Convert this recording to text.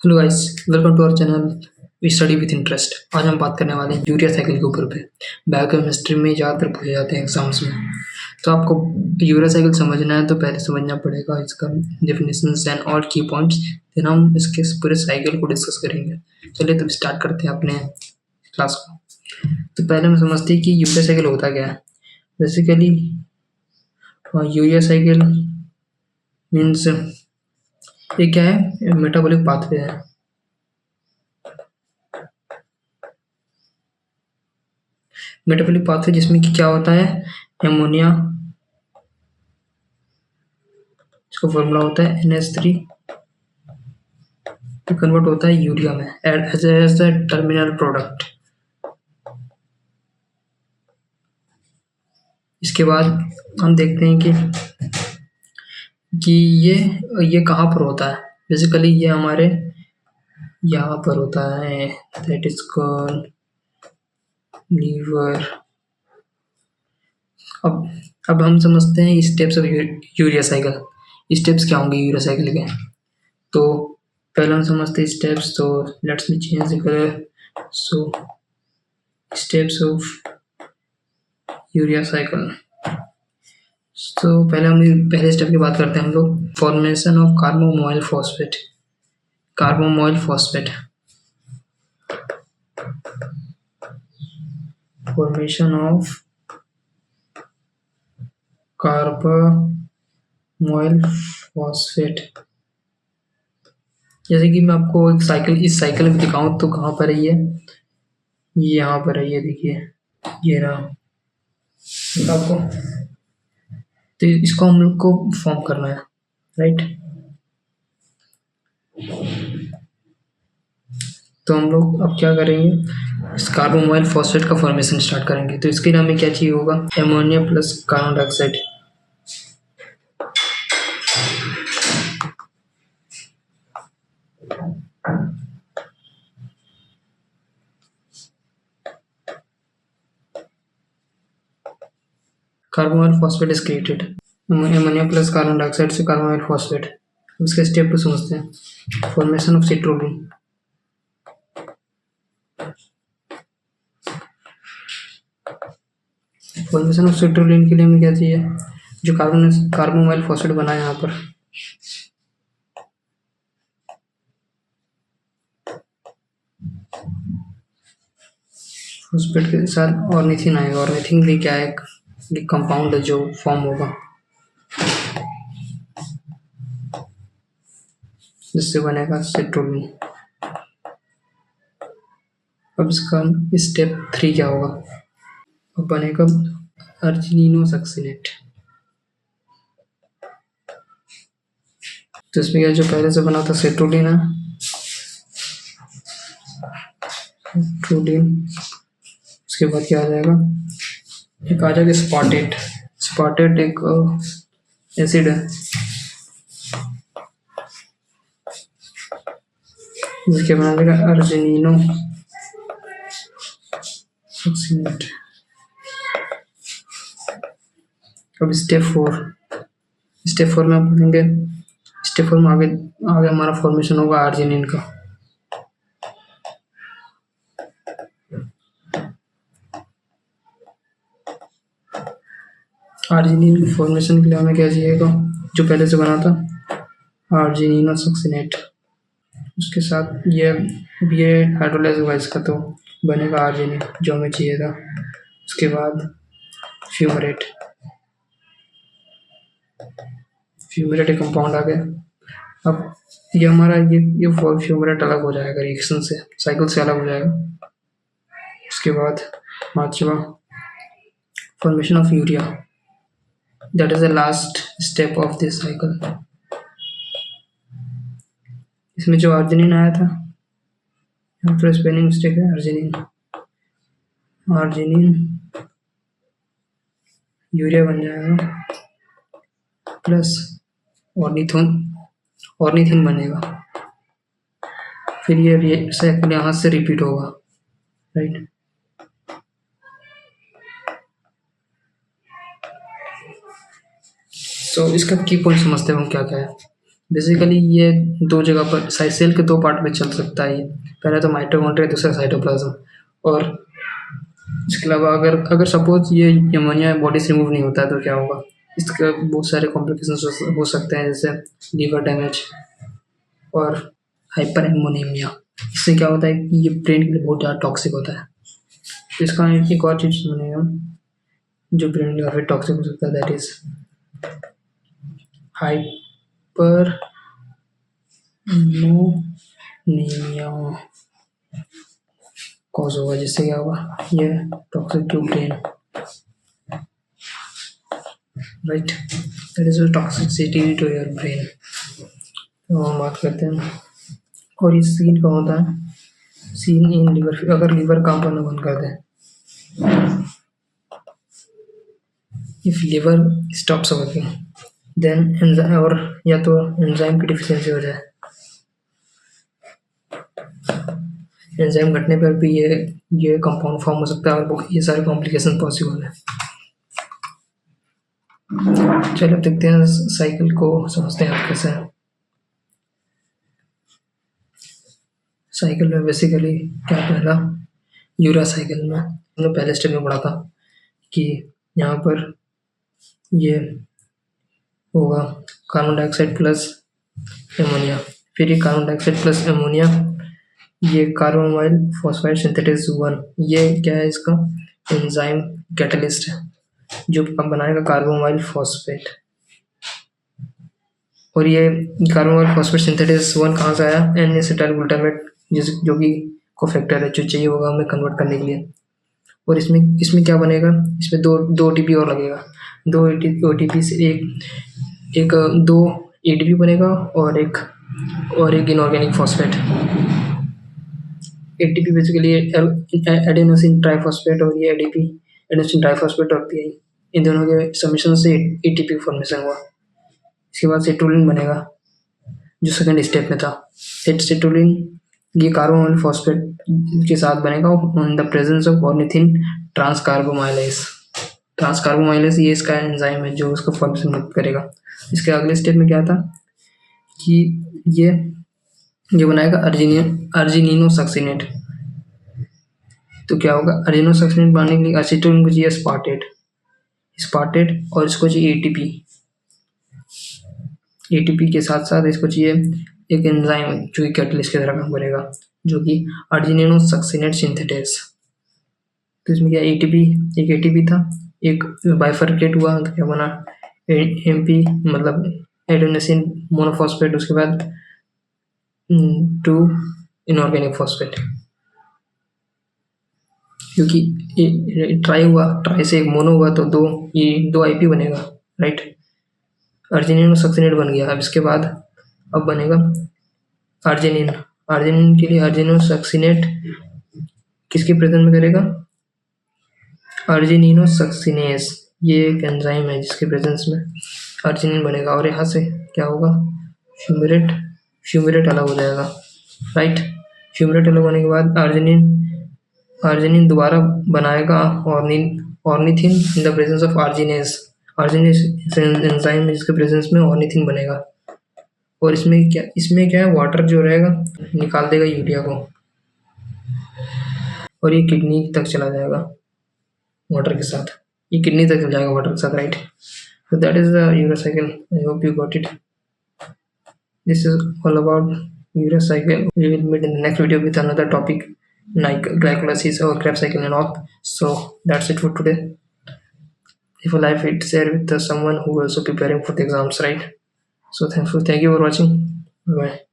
Hello guys, welcome to our channel we study with interest. आज हम बात करने वाले हैं यूरिया साइकिल के ऊपर पे। बायोकेमिस्ट्री में ज़्यादातर पूछे जाते हैं एग्जाम्स में। तो आपको यूरिया साइकिल समझना है तो पहले समझना पड़ेगा इसका डेफिनेशंस एंड ऑल की पॉइंट्स। फिर हम इसके पूरे साइकिल को डिस्कस करेंगे। चलिए तब स्टार्ट करते हैं अपने क्लास को। तो पहले हम समझते हैं कि यूरिया साइकिल होता क्या है। बेसिकली यूरिया साइकिल मीन्स ये क्या है, मेटाबॉलिक पाथवे है। मेटाबॉलिक पाथवे जिसमें कि क्या होता है, एमोनिया, इसका फॉर्मूला होता है NH3, तो कन्वर्ट होता है यूरिया में एज द टर्मिनल प्रोडक्ट। इसके बाद हम देखते हैं कि ये कहाँ पर होता है। बेसिकली ये हमारे यहाँ पर होता है, दैट इज कॉल्ड लीवर। अब हम समझते हैं steps of urea cycle. Steps क्या होंगे यूरिया साइकिल के। तो पहले हम समझते हैं स्टेप्स। तो let's me change the colour. So steps of urea cycle. तो पहले स्टेप की बात करते हैं हम लोग। Formation of carbamoyl phosphate. Carbamoyl phosphate, formation of carbamoyl phosphate. जैसे कि मैं आपको इस साइकिल में दिखाऊं तो कहाँ पर है ये यहाँ पर है। ये देखिए, ये रहा आपको। तो इसको हम लोग को फॉर्म करना है, राइट। तो हम लोग अब क्या करेंगे, इस कार्बोमोइल फॉस्फेट का फॉर्मेशन स्टार्ट करेंगे। तो इसके लिए हमें क्या चाहिए होगा, ammonia plus carbon dioxide. Carbamoyl phosphate is created. Ammonia plus carbon dioxide से कार्बोमोइल फॉस्फेट। इसका स्टेप 2 समझते हैं, formation of citrulline. Formation of citrulline के लिए हमें क्या चाहिए, जो कार्बोमोइल फॉस्फेट बना है यहाँ पर, फॉस्फेट के साथ ऑर्निथिन आएगा। ऑर्निथिन भी क्या है, एक कंपाउंड है जो फॉर्म होगा जिससे बनेगा सिट्रोलिन। अब इसका स्टेप 3 क्या होगा, अब बनेगा अर्जिनिनो सक्सिनेट। तो इसमें क्या, जो पहले से बना था सिट्रोलिन है, सिट्रोलिन। उसके बाद क्या आ जाएगा, एक आ जाएगा स्पार्टेट। स्पार्टेट एक एसिड है जिसके बना देगा अर्जिनिनो सक्सिनेट। अब स्टेप 4 में हम पढ़ेंगे। स्टेप 4 में आगे हमारा फॉर्मेशन होगा आर्जिनिन का। आर्जिनिन की फॉर्मेशन के लिए हमें क्या चाहिएगा, जो पहले से बना था आर्जिनिनो सक्सिनेट। उसके साथ ये हाइड्रोलाइज हुआ इसका, तो बनेगा आर्जिनिन जो हमें चाहिए था। उसके बाद फ्यूमरेट एक कंपाउंड आ गया। अब ये हमारा ये फ्यूमरेट अलग हो जाएगा रिएक्शन से, साइकिल से अलग हो जाएगा। उसके बाद 5वां, formation of urea. That is the last step of this cycle. इसमें जो अर्जिनिन आया था, यहाँ पर स्पेलिंग मिस्टेक है, अर्जिनिन यूरिया बन जाएगा प्लस ऑर्निथिन बनेगा। फिर ये साइकिल यहाँ से रिपीट होगा, राइट। तो इसका की पॉइंट समझते हैं हम क्या क्या है। बेसिकली ये दो जगह पर सेल के दो पार्ट में चल सकता है ये। पहले तो माइटोकॉन्ड्रिया, दूसरा साइटोप्लाज्म। और इसके अलावा अगर अगर सपोज ये अमोनिया बॉडी से रिमूव नहीं होता है तो क्या होगा? इसके बहुत सारे कॉम्प्लिकेशंस हो सकते हैं, जैसे लीवर डैमेज और हाइपर एमोनीमिया। इससे क्या होता है कि ये ब्रेन के लिए बहुत ज़्यादा टॉक्सिक होता है। तो इसका एक और चीज़ सुनेंगे हम, जो ब्रेन के लिए काफ़ी टॉक्सिक हो सकता है, that is hyperammonemia cause होगा, जिससे क्या होगा, ये toxic to brain, right? That is toxicity to your brain. तो हम बात करते हैं। और ये सीन का होता है, सीन इन लीवर। अगर लीवर काम करना बंद कर दे, if liver stops working, then enzyme, और या तो एंजाइम की डिफिशियंसी हो जाए। एंजाइम घटने पर भी ये कंपाउंड फॉर्म हो सकता है और ये सारे कॉम्प्लिकेशन पॉसिबल है। चलो देखते हैं साइकिल को, समझते हैं आप कैसे है। साइकिल में बेसिकली क्या, पहला यूरा साइकिल में हमने पहले स्टेप में पढ़ा था कि यहाँ पर ये होगा कार्बन डाइऑक्साइड प्लस एमोनिया, फिर ये कार्बन डाइऑक्साइड प्लस एमोनिया, ये कार्बोमाइल फॉस्फाइड सिंथेसिस 1, ये क्या है, इसका एंजाइम कैटलिस्ट है जो बनाएगा कार्बोमाइल फॉस्फेट। और ये कार्बोमाइल फॉस्फेट सिंथेसिस 1 कहाँ से आया? एन एसिटाइल ग्लूटामेट, जो कि कोफैक्टर है, जो चाहिए होगा हमें कन्वर्ट करने के लिए। और इसमें इसमें क्या बनेगा? इसमें दो ओटीपी और लगेगा। दो ओटीपी से एक दो एटीपी बनेगा और एक inorganic phosphate. ATP basically adenosine triphosphate, और ये एडीपी एडेनोसिन ट्राइफॉस्फेट और पीआई, इन दोनों के समीशन से एटीपी फॉर्मेशन हुआ। इसके बाद सेटोलिन बनेगा, जो सेकंड स्टेप में था। सेटोलिन ये कार्बोमाइल फॉस्फेट के साथ बनेगा in the presence of ornithine transcarbamylase. Transcarbamylase ये इसका एंजाइम है जो उसको फॉर्मेशन मदद करेगा। इसके अगले स्टेप में क्या था कि ये बनाएगा अर्जिनिनोसक्सिनेट। तो क्या होगा? अर्जिनिनोसक्सिनेट बनाने के लिए एसीटोलिन को चाहिए स्पार्टेट, और इसको चाहिए एटीपी के साथ साथ इसको चाहिए एक एंजाइम जो कि कैटलिस्ट की तरह काम करेगा, जो कि अर्जिनिनोसक्सिनेट सिंथेटेस। तो इसमें क्या, एक एटीपी था, एक बाइफरकेट हुआ तो क्या बना, एमपी मतलब एडेनोसिन मोनोफॉस्फेट, उसके बाद 2 इनऑर्गेनिक फॉस्फेट। क्योंकि ट्राई हुआ, ट्राई से एक मोनो हुआ तो दो आईपी बनेगा, राइट? अर्जिनिनोसक्सिनेट बन गया। अब इसके बाद अब बनेगा अर्जिनिन। अर्जिनिन के लिए अर्जिनिनोसक्सिनेट किसके प्रेजेंस में करेगा? अर्जिनिनोसक्सिनेस, ये एक एंजाइम है जिसके प्रेजेंस में अर्जिनिन बनेगा। और यहाँ से क्या होगा? फ्यूमेरेट अलग हो जाएगा, राइट? फ्यूमेरेट अलग होने के बाद अर्जिनिन दोबारा बनाएगा ornithine in the presence of arginase enzyme है जिसके प्रेजेंस में ऑर्निथिन बनेगा। और इसमें क्या है, वाटर जो रहेगा निकाल देगा यूरिया को, और ये किडनी तक चला जाएगा वाटर के साथ। ये किडनी तक चल जाएगा वाटर के साथ, right? So that is the urea cycle. I hope you got it. This is all about urea cycle. We will meet in the next video with another topic like glycolysis or Krebs cycle and all. So that's it for today. If you like it, share with someone who also preparing for the exams, right? So thank you for watching. Bye.